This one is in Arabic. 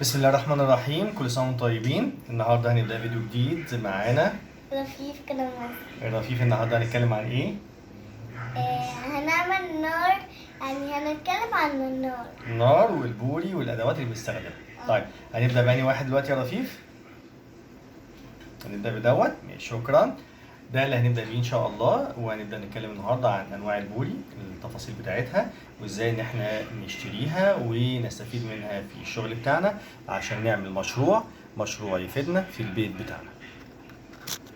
بسم الله الرحمن الرحيم، كل سنة وانتم طيبين. النهارده هنبدأ فيديو جديد معانا رفيف كده مثلا. رفيف. النهارده هنتكلم عن ايه؟ هنعمل نار، يعني هنتكلم عن النار. النار والبوري والأدوات اللي بنستخدمها. طيب هنبدأ بأني واحد دلوقتي يا رفيف؟ هنبدأ بدوت. ماشي، شكرا. ده اللي هنبدأ بيه إن شاء الله، وهنبدأ نتكلم النهارده عن أنواع البوري، التفاصيل بتاعتها، وإزاي إن إحنا نشتريها ونستفيد منها في الشغل بتاعنا عشان نعمل مشروع يفيدنا في البيت بتاعنا.